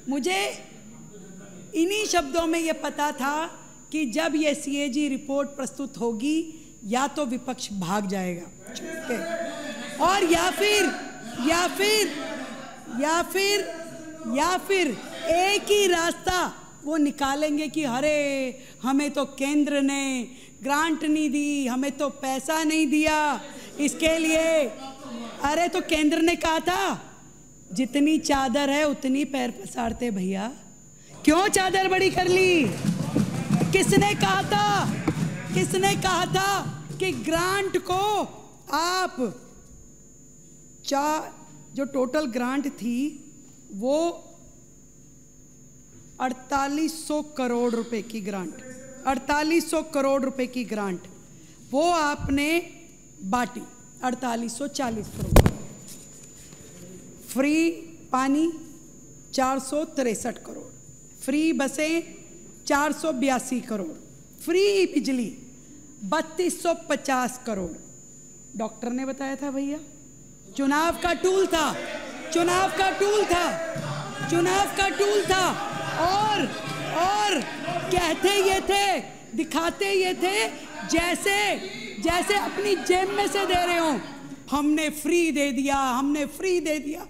मुझे इन्हीं शब्दों में ये पता था कि जब ये सीएजी रिपोर्ट प्रस्तुत होगी या तो विपक्ष भाग जाएगा छुप के, और या फिर एक ही रास्ता वो निकालेंगे कि अरे हमें तो केंद्र ने ग्रांट नहीं दी, हमें तो पैसा नहीं दिया इसके लिए। अरे तो केंद्र ने कहा था जितनी चादर है उतनी पैर पसारते भैया, क्यों चादर बड़ी कर ली? किसने कहा था कि ग्रांट को आप जो टोटल ग्रांट थी वो 4800 करोड़ रुपए की ग्रांट, 4800 करोड़ रुपए की ग्रांट वो आपने बांटी 4840 करोड़। फ्री पानी 463 करोड़, फ्री बसें 482 करोड़, फ्री बिजली 3250 करोड़। डॉक्टर ने बताया था भैया, चुनाव का टूल था और कहते ये थे, दिखाते ये थे जैसे अपनी जेब में से दे रहे हो, हमने फ्री दे दिया।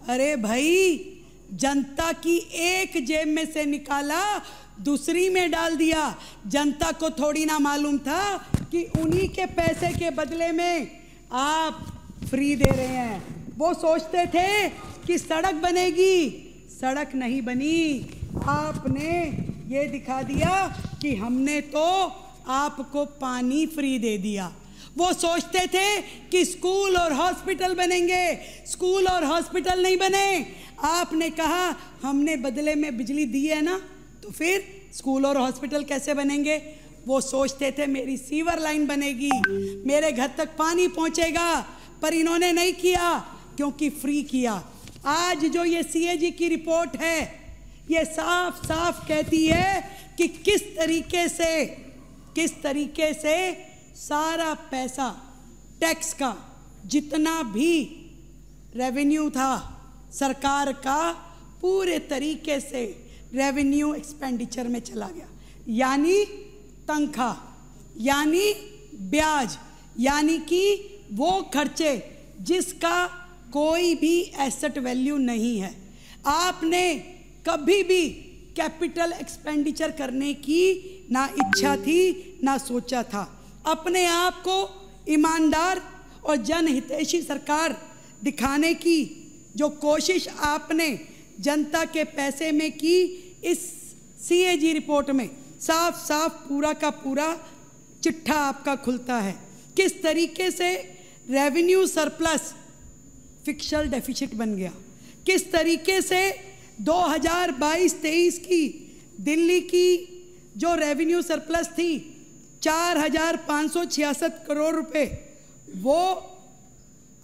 अरे भाई, जनता की एक जेब में से निकाला दूसरी में डाल दिया। जनता को थोड़ी ना मालूम था कि उन्हीं के पैसे के बदले में आप फ्री दे रहे हैं। वो सोचते थे कि सड़क बनेगी, सड़क नहीं बनी। आपने ये दिखा दिया कि हमने तो आपको पानी फ्री दे दिया। वो सोचते थे कि स्कूल और हॉस्पिटल बनेंगे, स्कूल और हॉस्पिटल नहीं बने। आपने कहा हमने बदले में बिजली दी है ना, तो फिर स्कूल और हॉस्पिटल कैसे बनेंगे? वो सोचते थे मेरी सीवर लाइन बनेगी, मेरे घर तक पानी पहुंचेगा, पर इन्होंने नहीं किया क्योंकि फ्री किया। आज जो ये सीएजी की रिपोर्ट है, ये साफ साफ कहती है कि किस तरीके से सारा पैसा टैक्स का जितना भी रेवेन्यू था सरकार का, पूरे तरीके से रेवेन्यू एक्सपेंडिचर में चला गया। यानी तनख्वाह, यानी ब्याज, यानी कि वो खर्चे जिसका कोई भी एसेट वैल्यू नहीं है। आपने कभी भी कैपिटल एक्सपेंडिचर करने की ना इच्छा थी ना सोचा था। अपने आप को ईमानदार और जनहितैषी सरकार दिखाने की जो कोशिश आपने जनता के पैसे में की, इस सीएजी रिपोर्ट में साफ साफ पूरा का पूरा चिट्ठा आपका खुलता है। किस तरीके से रेवेन्यू सरप्लस फिक्शल डेफिसिट बन गया, किस तरीके से 2022-23 की दिल्ली की जो रेवेन्यू सरप्लस थी 4566 करोड़ रुपए, वो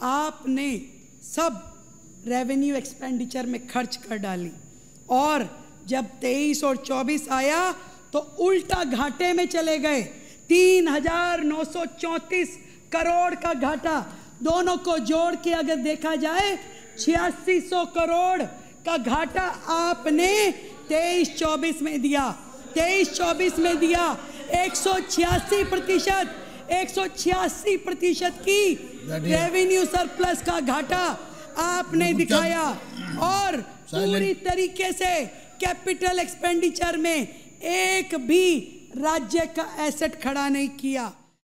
आपने सब रेवेन्यू एक्सपेंडिचर में खर्च कर डाली। और जब 23 और 24 आया तो उल्टा घाटे में चले गए। 3934 करोड़ का घाटा, दोनों को जोड़ के अगर देखा जाए 8600 करोड़ का घाटा आपने 23-24 में दिया। 23-24 में दिया 186% की रेवेन्यू सरप्लस का घाटा आपने दिखाया। और पूरी तरीके से कैपिटल एक्सपेंडिचर में एक भी राज्य का एसेट खड़ा नहीं किया।